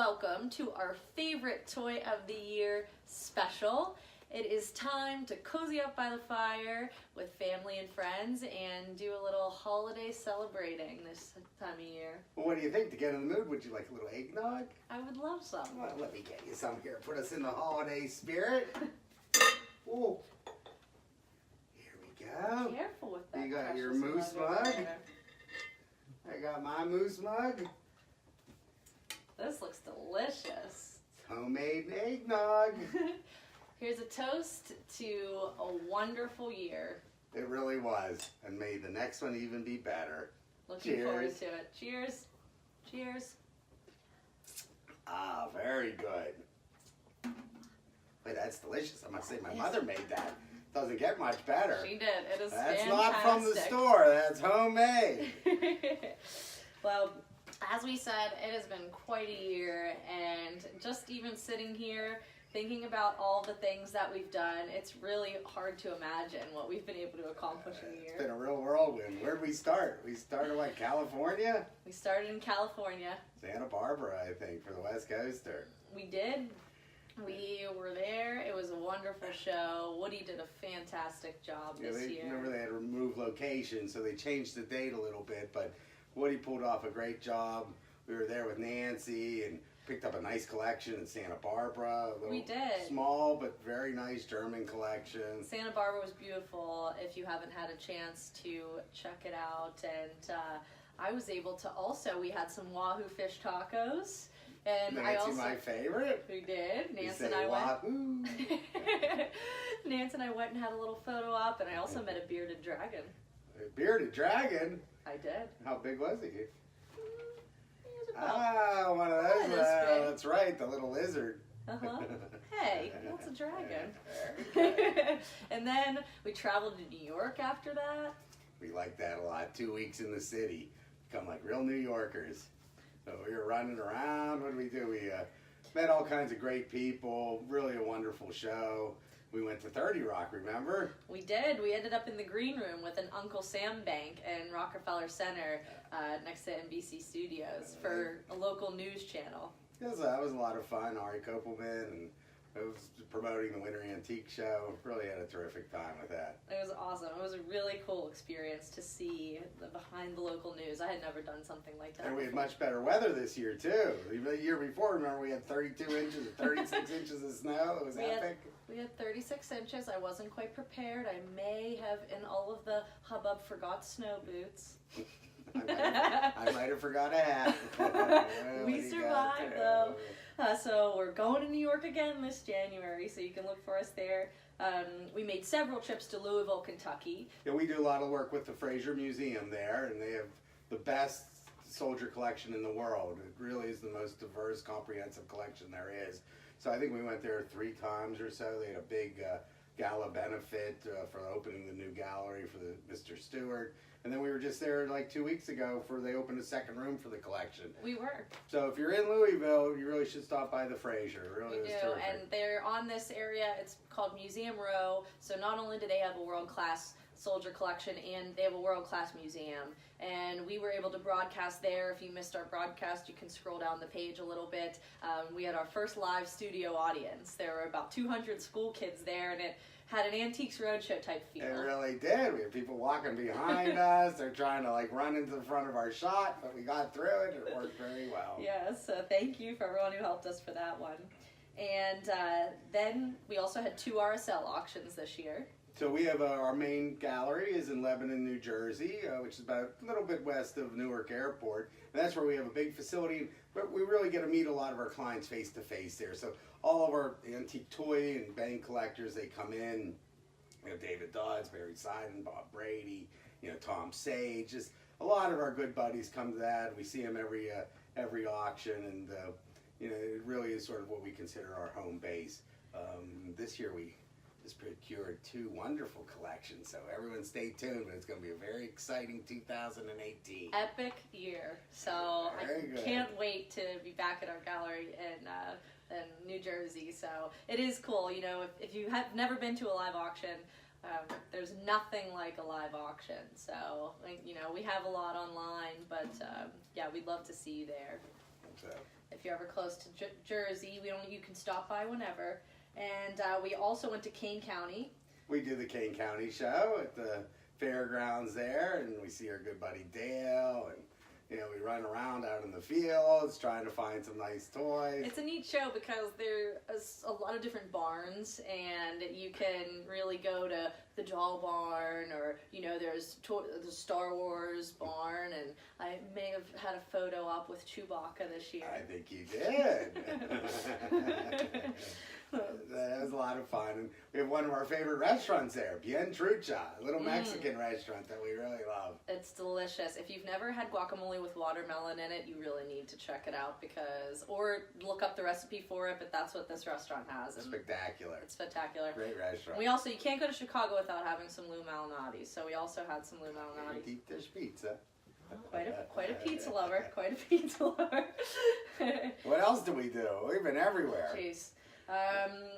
welcome to our favorite toy of the year special. It is time to cozy up by the fire with family and friends and do a little holiday celebrating this time of year. Well, what do you think? To get in the mood, would you like a little eggnog? I would love some. Well, let me get you some here. Put us in the holiday spirit. Ooh. Here we go. Careful with that. You got your precious moose over mug. there. I got my moose mug. This looks delicious. Homemade eggnog. Here's a toast to a wonderful year. It really was. And may the next one even be better. Looking forward Cheers. to it. Cheers. Cheers. Ah, very good. Wait, that's delicious. I must say my Yes. mother made that. Doesn't get much better. She did. It is That's fantastic. not from the store. That's homemade. Well, as we said, it has been quite a year, and just even sitting here thinking about all the things that we've done, it's really hard to imagine what we've been able to accomplish in a It's year. been a real whirlwind. Where'd we start? We started, what, California? We started in California. Santa Barbara, I think, for the West Coaster. We did. We were there. It was a wonderful show. Woody did a fantastic job Yeah, this year. remember they had to remove location, so they changed the date a little bit, but Woody pulled off a great job. We were there with Nancy and picked up a nice collection in Santa Barbara. A little We did. Small, but very nice German collection. Santa Barbara was beautiful if you haven't had a chance to check it out. And I was able to also, we had some Wahoo fish tacos. And Nancy, I also, my favorite. we did. You Nance say and I wahoo. went. Nance and I went and had a little photo op, and I also met a bearded dragon. A bearded dragon. I did. How big was he? He was about, Ah, one of those. this big. That's right, the little lizard. uh-huh. Hey, that's a dragon. And then we traveled to New York after that. We like that a lot. 2 weeks in the city. Become like real New Yorkers. So we were running around. What did we do? We met all kinds of great people. Really a wonderful show. We went to 30 Rock, remember? We did. We ended up in the green room with an Uncle Sam Bank in Rockefeller Center next to NBC Studios for a local news channel. That was a lot of fun. Ari Kopelman and it was promoting the Winter Antique Show. Really had a terrific time with that. It was awesome. It was a really cool experience to see the behind the local news. I had never done something like that And we had before. much better weather this year, too. The year before, remember, we had 32 inches or 36 inches of snow. It was epic. We had 36 inches. I wasn't quite prepared. I may have, in all of the hubbub, forgot snow boots. I might have forgot a hat. We What do you survived, got though. there? So we're going to New York again this January, so you can look for us there. We made several trips to Louisville, Kentucky. Yeah, we do a lot of work with the Fraser Museum there, and they have the best soldier collection in the world. It really is the most diverse, comprehensive collection there is. So I think we went there 3 times or so. They had a big gala benefit for opening the new gallery for the Mr. Stewart. And then we were just there like 2 weeks ago for they opened a second room for the collection. We were. So if you're in Louisville, you really should stop by the Fraser. It really We is do, terrific. and they're on this area. It's called Museum Row. So not only do they have a world-class soldier collection, and they have a world-class museum. And we were able to broadcast there. If you missed our broadcast, you can scroll down the page a little bit. We had our first live studio audience. There were about 200 school kids there, and it had an Antiques Roadshow type feel. It really did. We had people walking behind us. They're trying to like run into the front of our shot, but we got through it. It worked very well. Yes, so thank you for everyone who helped us for that one. And then we also had 2 RSL auctions this year. So we have our main gallery is in Lebanon, New Jersey, which is about a little bit west of Newark Airport. And that's where we have a big facility, but we really get to meet a lot of our clients face to face there. So all of our antique toy and bank collectors, they come in. We have David Dodds, Barry Seiden, Bob Brady, Tom Sage. Just a lot of our good buddies come to that. We see them every auction, and it really is sort of what we consider our home base. This year we just procured 2 wonderful collections, so everyone stay tuned, but it's going to be a very exciting 2018. Epic year. So Very I good. can't wait to be back at our gallery in New Jersey. So it is cool. If you have never been to a live auction, there's nothing like a live auction. So we have a lot online, but yeah, we'd love to see you there. So if you're ever close to Jersey, you can stop by whenever. And we also went to Kane County. we do the Kane County show at the fairgrounds there, and we see our good buddy Dale, and you know, we run around out in the fields trying to find some nice toys. It's a neat show because there's a lot of different barns, and you can really go to the Doll Barn, or you know, there's the Star Wars barn, and I may have had a photo op with Chewbacca this year. I think you did. That was a lot of fun. And we have one of our favorite restaurants there, Bien Trucha, a little Mexican restaurant that we really love. It's delicious. If you've never had guacamole with watermelon in it, you really need to check it out or look up the recipe for it, but that's what this restaurant has. And Spectacular. it's spectacular. Great restaurant. You can't go to Chicago without having some Lou Malnati, so we also had some Lou Malnati. Deep dish pizza. Quite a pizza lover. Quite a pizza lover. What else do we do? We've been everywhere. Jeez.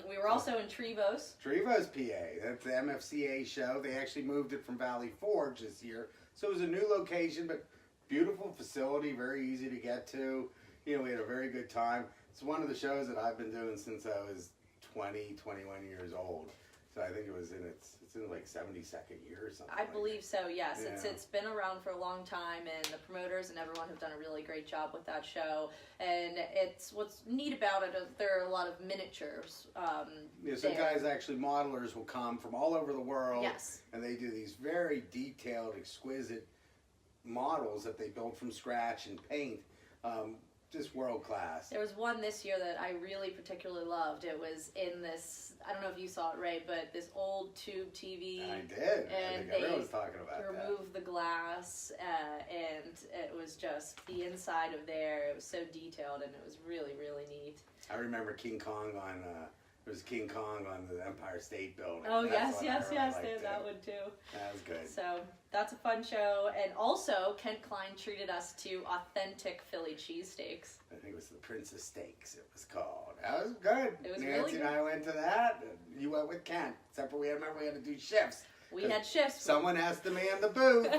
We were also in Trevos. Trevos, PA. That's the MFCA show. They actually moved it from Valley Forge this year. So it was a new location, but beautiful facility, very easy to get to. You know, we had a very good time. It's one of the shows that I've been doing since I was 20, 21 years old. So I think it's in like 72nd year or something. I believe so, yes. Yeah. It's been around for a long time, and the promoters and everyone have done a really great job with that show. And what's neat about it is there are a lot of miniatures. Some guys, actually modelers, will come from all over the world. Yes. And they do these very detailed, exquisite models that they build from scratch and paint. Just world class. There was one this year that I really particularly loved. It was in this, I don't know if you saw it, Ray, but this old tube TV. I did. And I think everyone was talking about that. removed the glass, and it was just the inside of there. It was so detailed, and it was really, really neat. I remember King Kong on. There was King Kong on the Empire State Building. Oh, That's yes. one I really liked, There's that too. one too. That was good. So that's a fun show. And also, Kent Klein treated us to authentic Philly cheesesteaks. I think it was the Princess Steaks. It was called. That was good. It was Nancy really and good. I went to that. And you went with Kent. Except for we had to do shifts. We had shifts. Someone has to man the booth.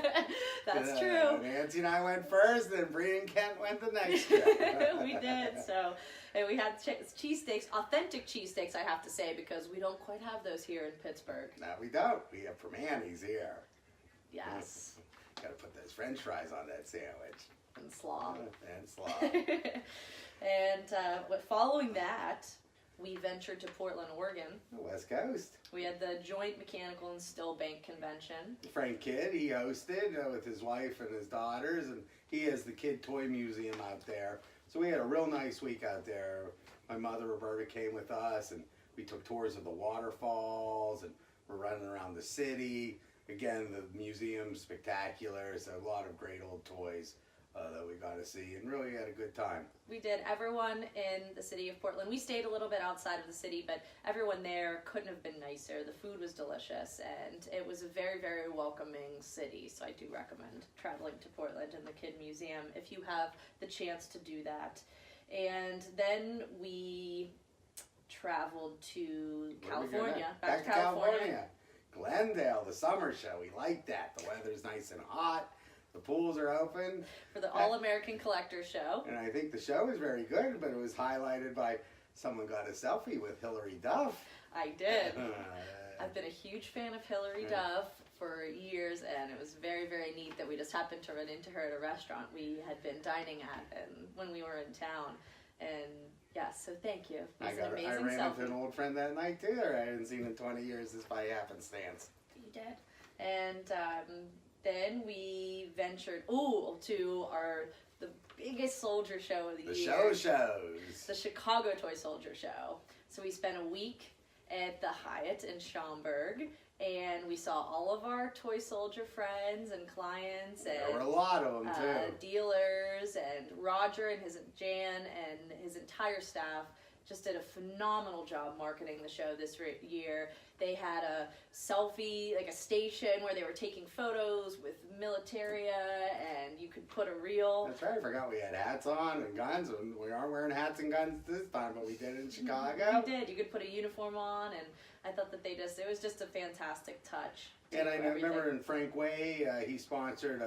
That's true. Nancy and I went first, then Bree and Kent went the next shift. We did. So, and we had cheesesteaks, authentic cheesesteaks, I have to say, because we don't quite have those here in Pittsburgh. No, we don't. We have from Annie's here. Yes. Got to put those French fries on that sandwich. And slaw. And slaw. And following that, we ventured to Portland, Oregon. The West Coast. We had the Joint Mechanical and Still Bank Convention. Frank Kidd, he hosted with his wife and his daughters, and he has the Kid Toy Museum out there. So we had a real nice week out there. My mother, Roberta, came with us, and we took tours of the waterfalls, and we're running around the city. Again, the museum's spectacular, so a lot of great old toys that we got to see, and really had a good time. We did. Everyone in the city of Portland, we stayed a little bit outside of the city, but everyone there couldn't have been nicer. The food was delicious, and it was a very, very welcoming city, so I do recommend traveling to Portland and the Kid Museum if you have the chance to do that. And then we traveled to California. Back to California. Glendale, the summer show. We like that. The weather's nice and hot. The pools are open. For the All-American Collector Show. And I think the show was very good, but it was highlighted by someone got a selfie with Hillary Duff. I did. I've been a huge fan of Hillary Duff for years, and it was very, very neat that we just happened to run into her at a restaurant we had been dining at and when we were in town. And yes, so thank you. It was an amazing I ran selfie. into an old friend that night too. I hadn't seen in 20 years just by happenstance. You did. And then we ventured to the biggest soldier show of the year. The shows. The Chicago Toy Soldier Show. So we spent a week at the Hyatt in Schaumburg, and we saw all of our toy soldier friends and clients and There were a lot of them too. dealers, and Roger and Jan and his entire staff just did a phenomenal job marketing the show this year. They had a selfie, like a station where they were taking photos with militaria, and you could put a reel. That's right. I forgot we had hats on and guns, and we aren't wearing hats and guns this time, but we did in Chicago. You did. You could put a uniform on, and I thought that it was just a fantastic touch. And I remember in Frank Way, he sponsored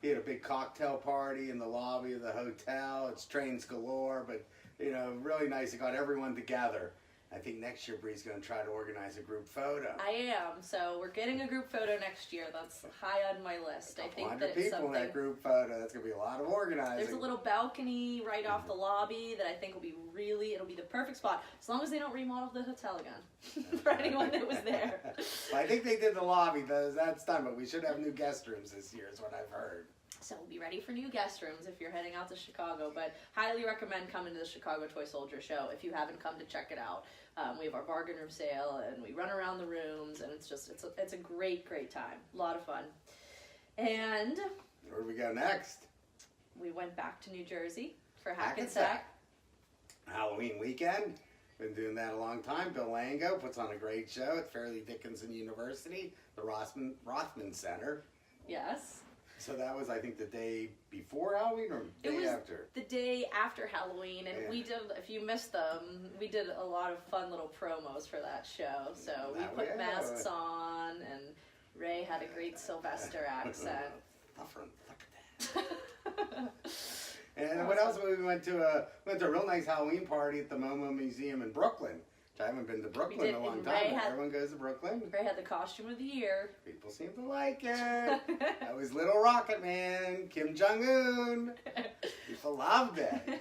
He had a big cocktail party in the lobby of the hotel. It's trains galore, but really nice. He got everyone together. I think next year Bree's going to try to organize a group photo. I am. So we're getting a group photo next year. That's high on my list. I think that it's people something. in that group photo. That's going to be a lot of organizing. There's a little balcony right off the lobby that I think will be it'll be the perfect spot. As long as they don't remodel the hotel again for anyone that was there. I think they did the lobby. That's done, but we should have new guest rooms this year is what I've heard. So we'll be ready for new guest rooms if you're heading out to Chicago, but highly recommend coming to the Chicago Toy Soldier Show if you haven't come to check it out. We have our bargain room sale, and we run around the rooms, and it's a great time. A lot of fun. And where do we go next? We went back to New Jersey for Hackensack. Halloween weekend. Been doing that a long time. Bill Lango puts on a great show at Fairleigh Dickinson University, the Rothman Center. Yes. So that was, I think, the day before Halloween or the day after? The day after Halloween, and we did, if you missed them, we did a lot of fun little promos for that show. So we put masks on, and Ray had a great Sylvester accent. Look at that. And what else? We went to a real nice Halloween party at the MoMA Museum in Brooklyn. I haven't been to Brooklyn in a long time. Everyone goes to Brooklyn. Ray had the costume of the year. People seem to like it. That was Little Rocket Man, Kim Jong-un. People loved it.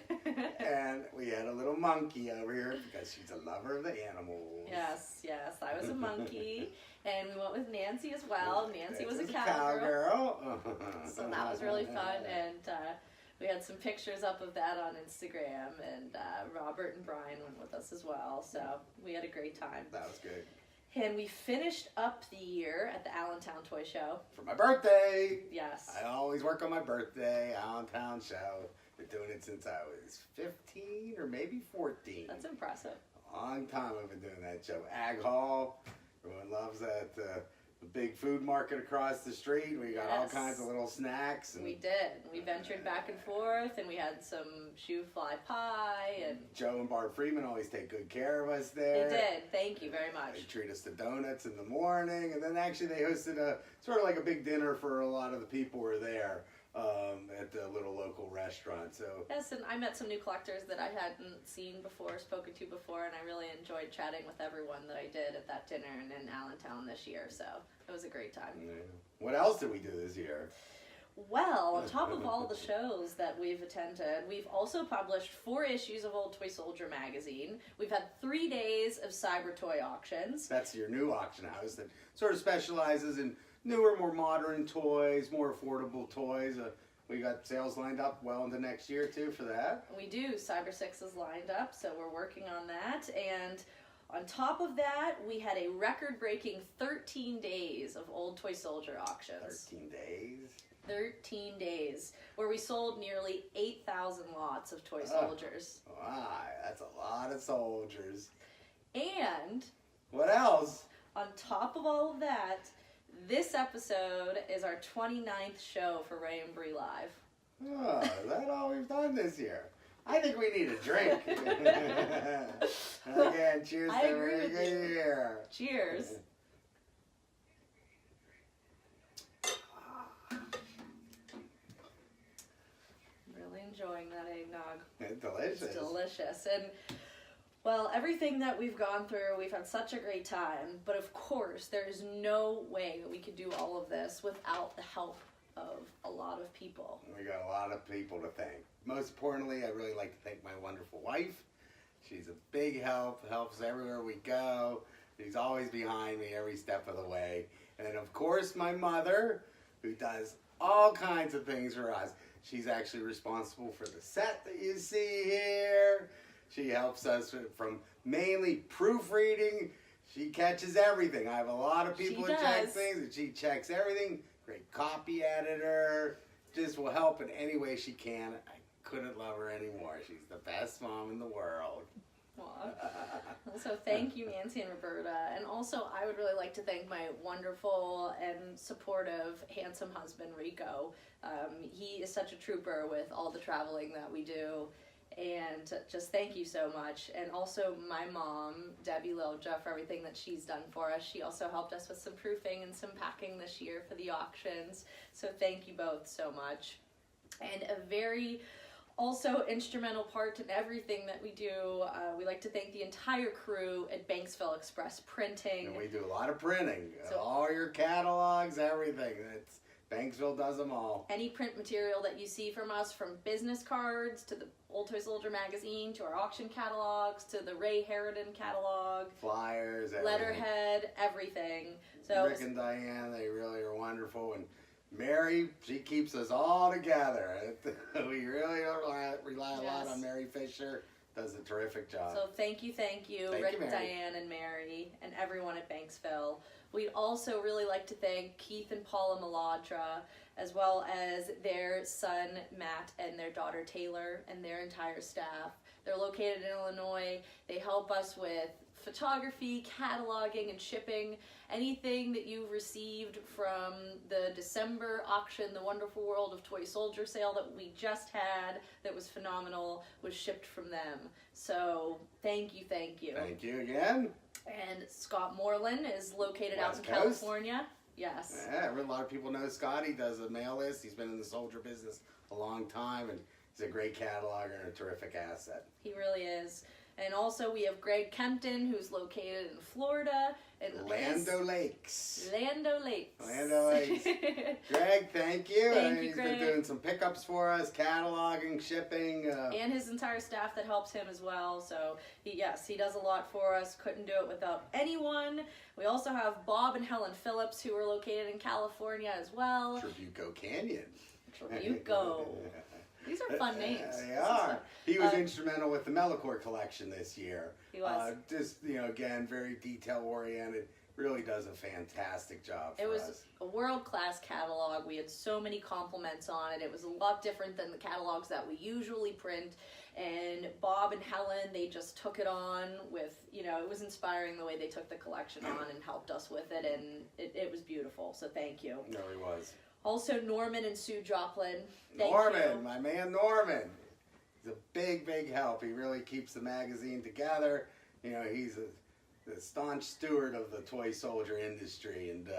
And we had a little monkey over here because she's a lover of the animals. Yes, I was a monkey. And we went with Nancy as well. Nancy was a cowgirl. So that was really fun. And we had some pictures up of that on Instagram, and Robert and Brian went with us as well, so we had a great time. That was good. And we finished up the year at the Allentown Toy Show. For my birthday! Yes. I always work on my birthday, Allentown Show. Been doing it since I was 15 or maybe 14. That's impressive. A long time I've been doing that show. Ag Hall, everyone loves that. The big food market across the street. We got all kinds of little snacks. And we did. We ventured back and forth, and we had some shoe fly pie. And Joe and Barb Freeman always take good care of us there. They did. Thank you very much. They treat us to donuts in the morning, and then actually they hosted a sort of like a big dinner for a lot of the people who were there at the little local restaurant. So yes, and I met some new collectors that I hadn't seen before, spoken to before, and I really enjoyed chatting with everyone that I did at that dinner and in Allentown this year. So it was a great time. Yeah. What else did we do this year? Well, on top of all the shows that we've attended, we've also published 4 issues of Old Toy Soldier magazine. We've had 3 days of cyber toy auctions. That's your new auction house that sort of specializes in newer, more modern toys, more affordable toys. We got sales lined up well into next year, too, for that. We do. Cyber 6 is lined up, so we're working on that. And on top of that, we had a record-breaking 13 days of Old Toy Soldier auctions. 13 days? 13 days, where we sold nearly 8,000 lots of toy soldiers. Wow, that's a lot of soldiers. And what else? On top of all of that, this episode is our 29th show for Ray and Bree Live. Oh, is that all we've done this year? I think we need a drink. Again, cheers to a very good year. Cheers. Really enjoying that eggnog. It's delicious. It's delicious. And well, everything that we've gone through, we've had such a great time. But of course, there is no way that we could do all of this without the help of a lot of people. We got a lot of people to thank. Most importantly, I really like to thank my wonderful wife. She's a big help, helps everywhere we go. She's always behind me every step of the way. And then, of course, my mother, who does all kinds of things for us. She's actually responsible for the set that you see here. She helps us from mainly proofreading. She catches everything. I have a lot of people who check things, and she checks everything. Great copy editor. Just will help in any way she can. I couldn't love her anymore. She's the best mom in the world. So thank you, Nancy and Roberta. And also, I would really like to thank my wonderful and supportive, handsome husband, Rico. He is such a trooper with all the traveling that we do. And just thank you so much. And also my mom, Debbie Lilja, for everything that she's done for us. She also helped us with some proofing and some packing this year for the auctions. So thank you both so much. And a very also instrumental part in everything that we do. We like to thank the entire crew at Banksville Express Printing. And we do a lot of printing. So- all your catalogs, everything. Banksville does them all. Any print material that you see from us, from business cards to the Old Toy Soldier magazine to our auction catalogs to the Ray Harridan catalog, Flyers, everything. letterhead, everything. So Rick and Diane, they really are wonderful. And Mary, she keeps us all together. We really rely a lot Yes. on Mary Fisher. Does a terrific job. So thank you, Thank Rick, you, Mary. Diane, and Mary, and everyone at Banksville. We'd also really like to thank Keith and Paula Maladra, as well as their son, Matt, and their daughter, Taylor, and their entire staff. They're located in Illinois. They help us with photography, cataloging, and shipping. Anything that you've received from the December auction, the Wonderful World of Toy Soldier sale that we just had, that was phenomenal, was shipped from them. So thank you, thank you. Thank you again. And Scott Moreland is located out in West Coast. California. Yes. Yeah, a lot of people know Scott. He does a mail list. He's been in the soldier business a long time, and he's a great cataloger and a terrific asset. He really is. And also we have Greg Kempton, who's located in Florida. And Lando Lakes. Lando Lakes. Lando Lakes. Greg, thank you. Thank you, He's Greg. been doing some pickups for us, cataloging, shipping. And his entire staff that helps him as well. So he does a lot for us. Couldn't do it without anyone. We also have Bob and Helen Phillips, who are located in California as well. Tribuco Canyon. Tribuco. These are fun names. They are. He was Uh, instrumental with the Melicore collection this year. He was. Just, again, very detail oriented. Really does a fantastic job for It was us. a world-class catalog. We had so many compliments on it. It was a lot different than the catalogs that we usually print. And Bob and Helen, they just took it on with, it was inspiring the way they took the collection on and helped us with it. And it was beautiful. So thank you. No, he was. Also, Norman and Sue Joplin. Thank Norman, you. my man Norman. He's a big, big help. He really keeps the magazine together. He's the staunch steward of the toy soldier industry. And,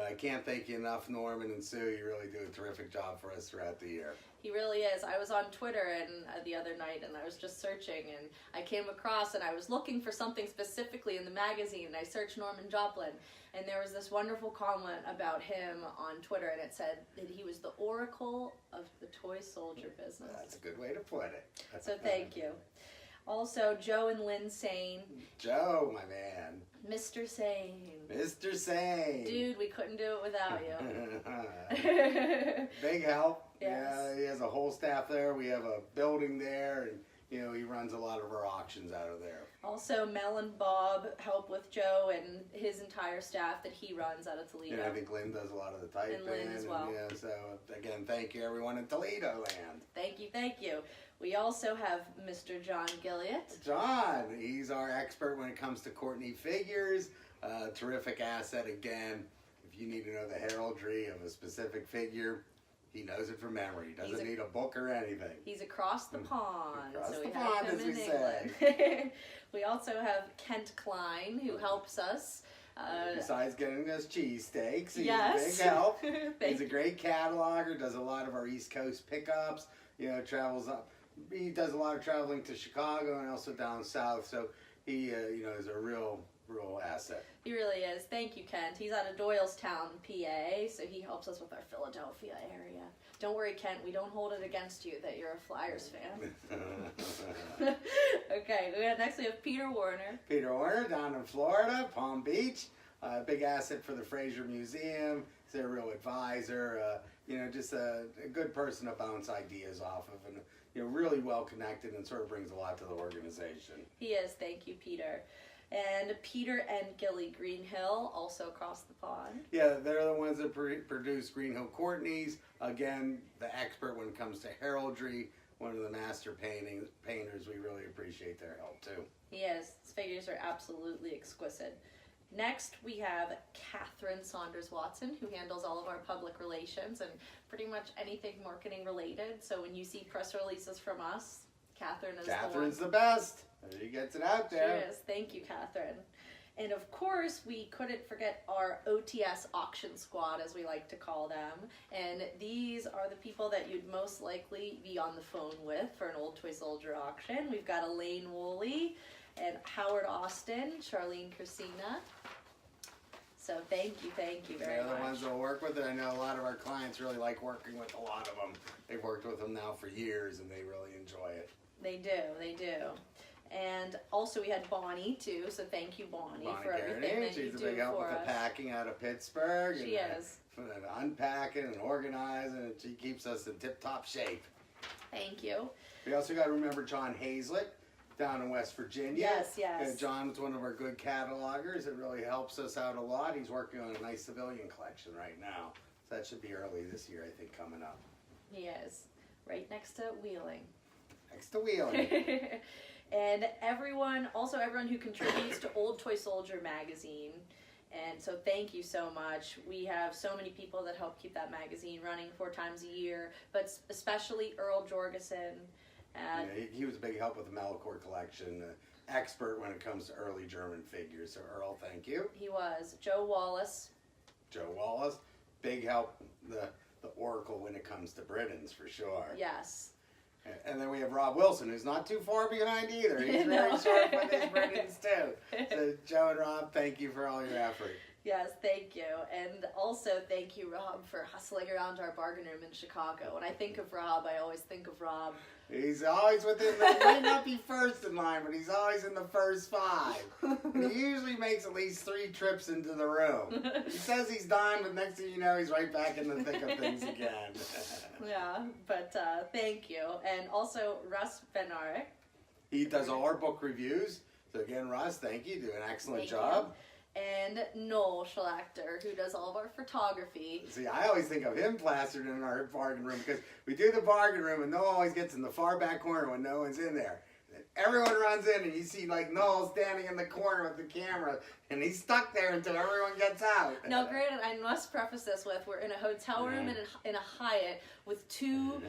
I can't thank you enough, Norman and Sue. You really do a terrific job for us throughout the year. He really is. I was on Twitter the other night, and I was just searching, and I came across, and I was looking for something specifically in the magazine, and I searched Norman Joplin, and there was this wonderful comment about him on Twitter, and it said that he was the oracle of the toy soldier business. That's a good way to put it. So thank you. Also, Joe and Lynn Sane. Joe, my man. Mr. Sane. Mr. Sane. Dude, we couldn't do it without you. Big help. Yes. Yeah, he has a whole staff there. We have a building there, and he runs a lot of our auctions out of there. Also, Mel and Bob help with Joe and his entire staff that he runs out of Toledo. And I think Lynn does a lot of the typing. And Lynn as well. So again, thank you everyone in Toledo land. Thank you, thank you. We also have Mr. John Gilliott. John, he's our expert when it comes to Courtney figures. Terrific asset again. If you need to know the heraldry of a specific figure, he knows it from memory. He doesn't need a book or anything. He's across the pond. Across so the we pond, have him as we in say. England. We also have Kent Klein, who helps us. Besides getting us cheesesteaks, he's Yes. a big help. Thank He's a great cataloger, does a lot of our East Coast pickups, travels up. He does a lot of traveling to Chicago and also down south, so he, is a real asset. He really is. Thank you, Kent. He's out of Doylestown, PA, so he helps us with our Philadelphia area. Don't worry, Kent, we don't hold it against you that you're a Flyers fan. Okay, next we have Peter Warner. Peter Warner down in Florida, Palm Beach. Big asset for the Fraser Museum. He's a real advisor. Just a good person to bounce ideas off of, and really well connected, and sort of brings a lot to the organization. He is. Thank you, Peter. And Peter and Gilly Greenhill, also across the pond. Yeah, they're the ones that produce Greenhill Courtney's. Again, the expert when it comes to heraldry. One of the master painters. We really appreciate their help too. He is. His figures are absolutely exquisite. Next, we have Catherine Saunders Watson, who handles all of our public relations and pretty much anything marketing related. So when you see press releases from us, Catherine is Catherine's the the best. She gets it out one. there. She is. Thank you, Catherine. And of course, we couldn't forget our OTS auction squad, as we like to call them. And these are the people that you'd most likely be on the phone with for an Old Toy Soldier auction. We've got Elaine Woolley and Howard Austin, Charlene Christina. So thank you very They're much. the ones that work with it. I know a lot of our clients really like working with a lot of them. They've worked with them now for years, and they really enjoy it. They do. And also we had Bonnie too, so thank you Bonnie for everything that you She's a do big help for with the us. packing out of Pittsburgh. She is. And unpacking and organizing, and she keeps us in tip-top shape. Thank you. We also got to remember John Hazlett down in West Virginia. Yes. John's one of our good catalogers. It really helps us out a lot. He's working on a nice civilian collection right now. So that should be early this year, I think, coming up. He is. Right next to Wheeling. Next to Wheeling. And everyone who contributes to Old Toy Soldier magazine. And so thank you so much. We have so many people that help keep that magazine running 4 times a year, but especially Earl Jorgensen. He was a big help with the Melicore collection, expert when it comes to early German figures. So Earl, thank you. He was. Joe Wallace. Joe Wallace, big help, the Oracle when it comes to Britons, for sure. Yes. And then we have Rob Wilson, who's not too far behind either. He's No. very sharp with his Britons too. So Joe and Rob, thank you for all your effort. Yes, thank you. And also thank you, Rob, for hustling around our bargain room in Chicago. When I think of Rob, I always think of Rob. He's always within he might not be first in line, but he's always in the first 5. And he usually makes at least 3 trips into the room. He says he's done, but next thing you know, he's right back in the thick of things again. Yeah, but thank you. And also Russ Van Ark. He does all our book reviews. So again, Russ, thank you. You do an excellent Thank job. you. And Noel Schlachter, who does all of our photography. See, I always think of him plastered in our bargain room because we do the bargain room and Noel always gets in the far back corner when no one's in there. And everyone runs in and you see like Noel standing in the corner with the camera and he's stuck there until everyone gets out. Now, granted, I must preface this with we're in a hotel room in a Hyatt with 2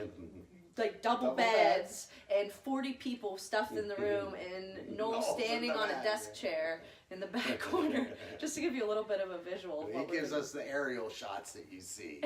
like double beds and 40 people stuffed in the room and Noel standing on a desk chair in the back corner, just to give you a little bit of a visual. Of He gives us the aerial shots that you see.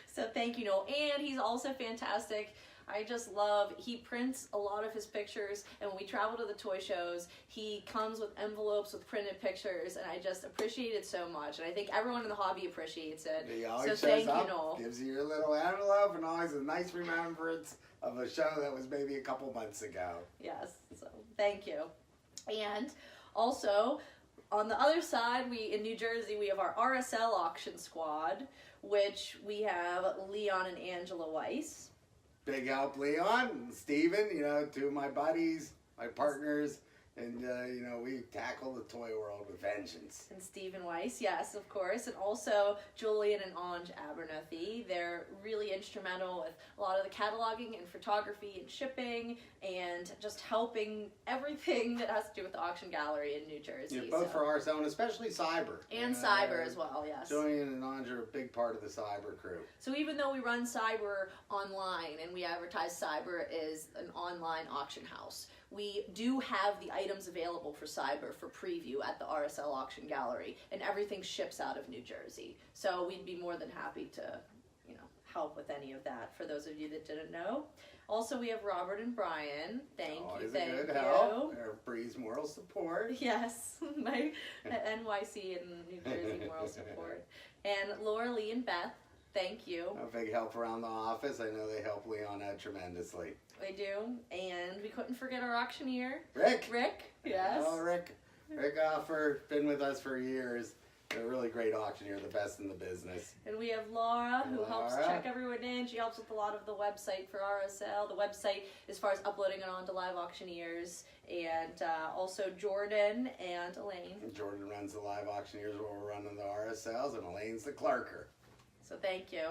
So thank you, Noel. And he's also fantastic. I just love, he prints a lot of his pictures, and when we travel to the toy shows, he comes with envelopes with printed pictures, and I just appreciate it so much. And I think everyone in the hobby appreciates it. He always so shows thank up, you, Noel. gives you your little envelope, and always a nice remembrance of a show that was maybe a couple months ago. Yes, so thank you. And also, on the other side, in New Jersey, we have our RSL auction squad, which we have Leon and Angela Weiss. Big help, Leon and Steven, 2 of my buddies, my partners, and, we tackle the toy world with vengeance. And Stephen Weiss, yes, of course. And also Julian and Ange Abernathy. They're really instrumental with a lot of the cataloging and photography and shipping and just helping everything that has to do with the auction gallery in New Jersey. Yeah, both for RSL and especially Cyber. And Cyber as well, yes. Julian and Ange are a big part of the Cyber crew. So even though we run Cyber online and we advertise Cyber as an online auction house, we do have the items available for Cyber for preview at the RSL Auction Gallery, and everything ships out of New Jersey. So we'd be more than happy to, help with any of that for those of you that didn't know. Also, we have Robert and Brian. Thank you. Good help. They're Breeze Moral Support. Yes, my NYC and New Jersey Moral Support. And Laura Lee and Beth. Thank you. A big help around the office. I know they help Leon out tremendously. They do. And we couldn't forget our auctioneer. Rick, yes. Oh, Rick Offer, been with us for years. A really great auctioneer, the best in the business. And we have Laura, who helps check everyone in. She helps with a lot of the website for RSL. The website as far as uploading it onto Live Auctioneers. And also Jordan and Elaine. Jordan runs the Live Auctioneers where we're running the RSLs, and Elaine's the clerker. So thank you.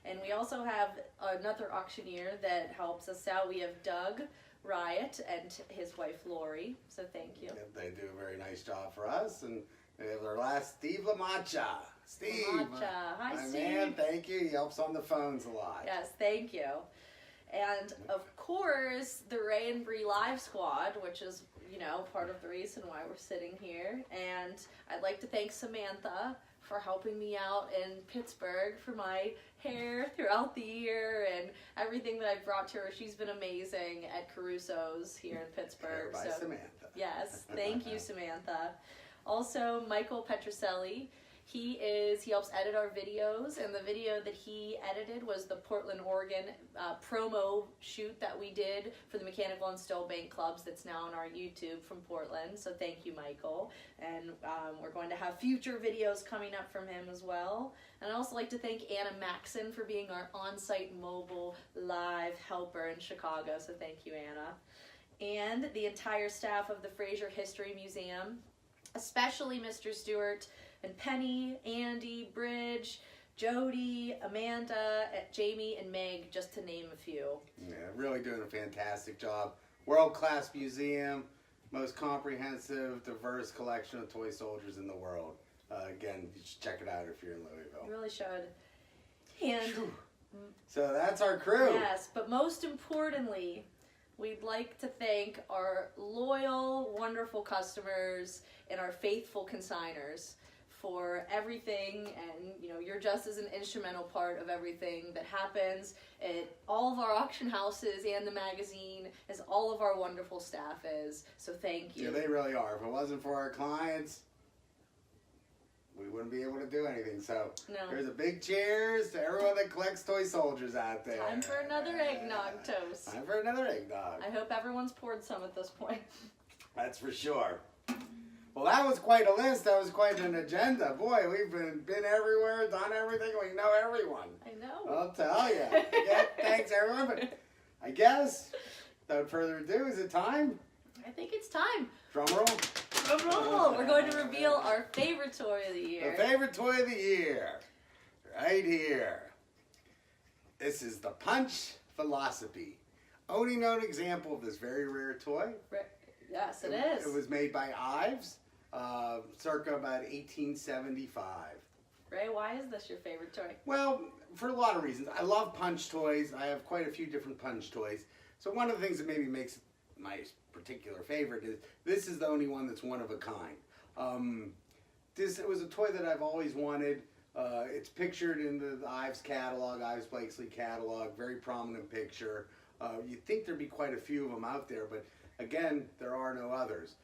And we also have another auctioneer that helps us out. We have Doug Riot and his wife Lori. So thank you. They do a very nice job for us. And we have our last Steve LaMancha. Steve. Hi, my Steve. man, thank you. He helps on the phones a lot. Yes, thank you. And of course, the Ray and Bree Live Squad, which is, you know, part of the reason why we're sitting here. And I'd like to thank Samantha for helping me out in Pittsburgh for my hair throughout the year and everything that I've brought to her. She's been amazing at Caruso's here in Pittsburgh. Hair by Samantha. Yes, thank you, Samantha. Also, Michael Petroselli. He helps edit our videos, and the video that he edited was the Portland, Oregon promo shoot that we did for the Mechanical and Steel Bank Clubs that's now on our YouTube from Portland, so thank you, Michael. And we're going to have future videos coming up from him as well. And I'd also like to thank Anna Maxon for being our on-site mobile live helper in Chicago, so thank you, Anna. And the entire staff of the Fraser History Museum, especially Mr. Stewart, and Penny, Andy, Bridge, Jody, Amanda, Jamie, and Meg, just to name a few. Yeah, really doing a fantastic job. World-class museum, most comprehensive, diverse collection of toy soldiers in the world. Again, you should check it out if you're in Louisville. You really should. And so that's our crew. Yes, but most importantly, we'd like to thank our loyal, wonderful customers and our faithful consigners for everything, and you know, you're just as an instrumental part of everything that happens at all of our auction houses and the magazine, as all of our wonderful staff is. So thank you. Yeah, they really are. If it wasn't for our clients, we wouldn't be able to do anything. So there's a big cheers to everyone that collects toy soldiers out there. Time for another eggnog toast. Time for another eggnog. I hope everyone's poured some at this point. That's for sure. Well, that was quite a list. That was quite an agenda. Boy, we've been everywhere, done everything. We know everyone. I know. I'll tell you. Yeah, thanks, everyone. But I guess, without further ado, is it time? I think it's time. Drum roll. Drum roll. We're going to reveal our favorite toy of the year. The favorite toy of the year. Right here. This is the Punch Velocipede. Only known example of this very rare toy. Yes, it is. It was made by Ives, circa about 1875. Ray, why is this your favorite toy? Well, for a lot of reasons. I love punch toys. I have quite a few different punch toys. So one of the things that maybe makes it my particular favorite is this is the only one that's one of a kind. It was a toy that I've always wanted. It's pictured in the Ives catalog, Ives Blakesley catalog, very prominent picture. You'd think there'd be quite a few of them out there, but again, there are no others.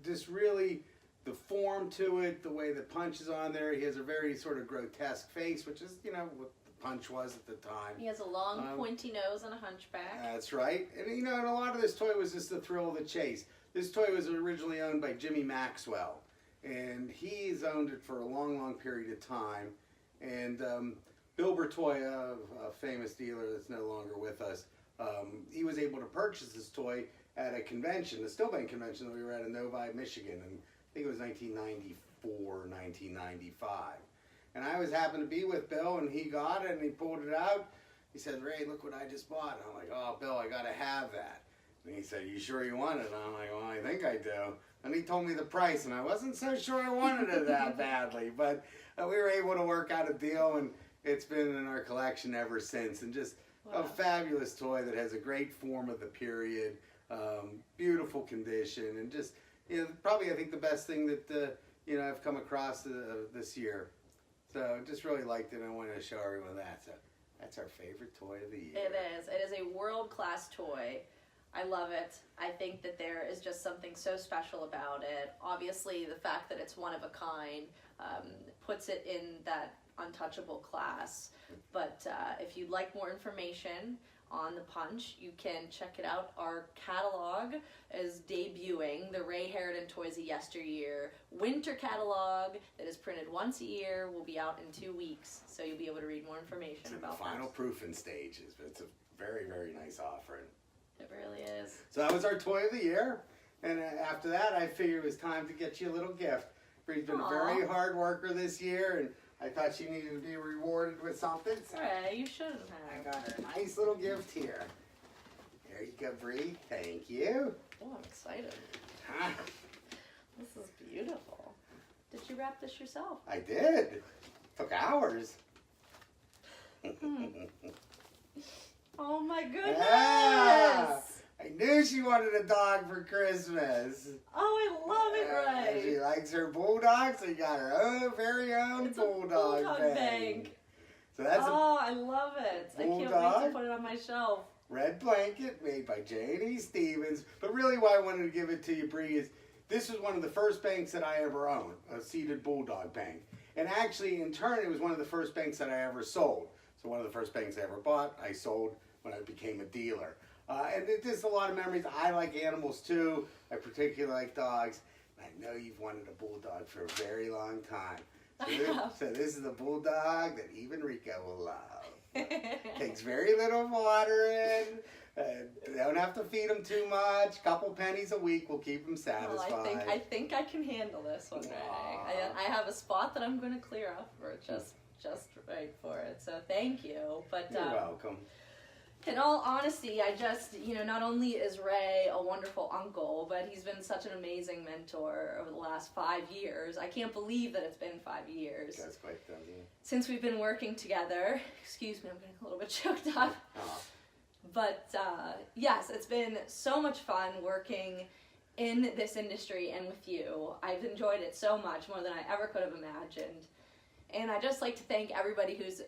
Just really, the form to it, the way the Punch is on there, he has a very sort of grotesque face, which is, you know, what the Punch was at the time. He has a long, pointy nose and a hunchback. That's right. And, you know, and a lot of this toy was just the thrill of the chase. This toy was originally owned by Jimmy Maxwell, and he's owned it for a long, long period of time. And Bill Bertoia, a famous dealer that's no longer with us, he was able to purchase this toy at a convention, the Steel Bank convention that we were at in Novi, Michigan, and I think it was 1994, 1995. And I was happened to be with Bill, and he got it, and he pulled it out. He said, "Ray, look what I just bought." And I'm like, "Oh, Bill, I got to have that." And he said, "You sure you want it?" And I'm like, "Well, I think I do." And he told me the price, and I wasn't so sure I wanted it that badly. But we were able to work out a deal, and it's been in our collection ever since. And just a fabulous toy that has a great form of the period, beautiful condition, and just, you know, probably I think the best thing that you know, I've come across this year. So just really liked it, and I wanted to show everyone that. So that's our favorite toy of the year. It is. It is a world-class toy. I love it. I think that there is just something so special about it. Obviously, the fact that it's one of a kind puts it in that untouchable class. But if you'd like more information on the Punch, you can check it out. Our catalog is debuting, the Ray Harridan Toys of Yesteryear winter catalog that is printed once a year, will be out in 2 weeks, so you'll be able to read more information about that. Final proofing stages, but it's a very, very nice offering. It really is. So that was our toy of the year, and after that I figured it was time to get you a little gift. Bree's been a very hard worker this year, and I thought she needed to be rewarded with something. So Alright, you shouldn't have. I got her a nice little gift here. There you go, Bree. Thank you. Oh, I'm excited. Huh? This is beautiful. Did you wrap this yourself? I did. Took hours. Oh my goodness! Yeah. I knew she wanted a dog for Christmas. Oh, I love it, Ray. She likes her bulldog, so you got her own very own It's bulldog, a bulldog bag. bag. So that's Oh, I love it. I can't wait to bulldog. put it on my shelf. a red blanket made by Janie Stevens. But really why I wanted to give it to you, Bree, is this was one of the first banks that I ever owned, a seated bulldog bank. And actually, in turn, it was one of the first banks that I ever sold. So one of the first banks I ever bought, I sold when I became a dealer. And there's a lot of memories. I like animals too. I particularly like dogs. I know you've wanted a bulldog for a very long time. So this is the bulldog that even Rico will love. Takes very little water in. Don't have to feed him too much. Couple pennies a week will keep him satisfied. Well, I think I can handle this one, Ray. I have a spot that I'm going to clear up for just right for it. So thank you. But You're welcome. in all honesty, I just, not only is Ray a wonderful uncle, but he's been such an amazing mentor over the last 5 years. I can't believe that it's been 5 years That's quite doesn't it? since we've been working together. Excuse me, I'm getting a little bit choked up. Oh. But yes, it's been so much fun working in this industry and with you. I've enjoyed it so much, more than I ever could have imagined. And I just like to thank everybody who's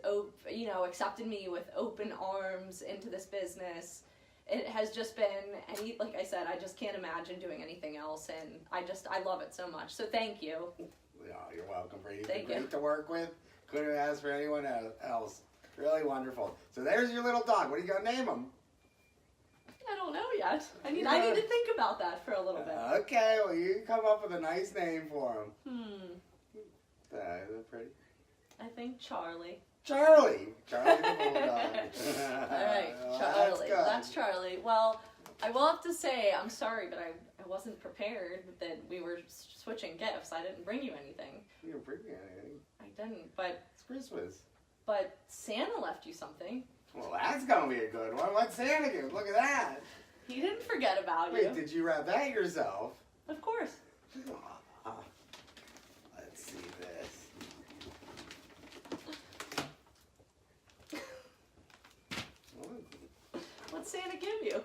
accepted me with open arms into this business. It has just been, like I said, I just can't imagine doing anything else, and I love it so much. So thank you. Yeah, you're welcome, Brady. Thank you. Great to work with. Couldn't have asked for anyone else. Really wonderful. So there's your little dog. What are you gonna name him? I don't know yet. I need to think about that for a little bit. Okay, well you can come up with a nice name for him. Is that pretty? I think Charlie. Charlie the bulldog. All right, Well, Charlie. good. That's Charlie. Well, I will have to say, I'm sorry, but I wasn't prepared that we were switching gifts. I didn't bring you anything. You didn't bring me anything. I didn't, but It's Christmas. Santa left you something. Well, that's gonna be a good one. What's Santa give? Look at that. He didn't forget about Wait, you. did you wrap that yourself? Of course. Let's see this. What'd Santa give you?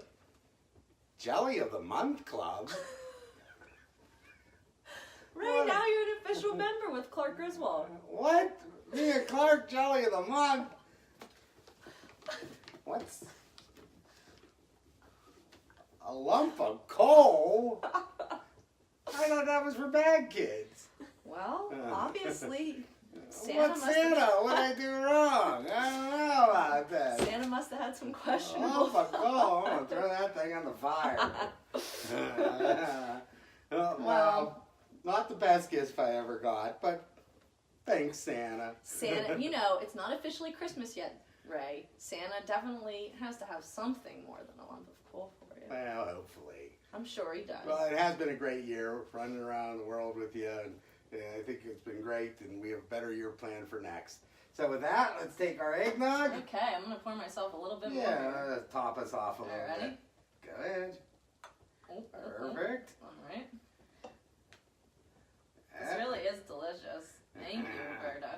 Jelly of the Month Club. Ray, What? now you're an official member with Clark Griswold. What? Me and Clark Jelly of the Month? What's a lump of coal? I thought that was for bad kids. Well, obviously, What's Santa? What did I do wrong? I don't know about that. Santa must have had some A questionable lump of coal. I'm gonna throw that thing on the fire. Well, not the best gift I ever got, but thanks, Santa. Santa, it's not officially Christmas yet, Ray. Santa definitely has to have something more than a lump of coal for you. Well, hopefully. I'm sure he does. Well, it has been a great year running around the world with you, and I think it's been great, and we have a better year planned for next. So with that, let's take our eggnog. Okay, I'm going to pour myself a little bit more. Yeah, top us off a little Ready? bit. Good. Perfect. All right. This really is delicious. Thank you, Roberta.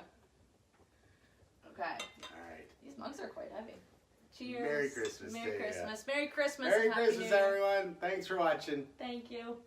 Okay. All right. These mugs are quite heavy. Cheers. Merry Christmas Merry to you. Christmas. Merry Christmas. Merry and Happy Christmas, New Year. everyone. Thanks for watching. Thank you.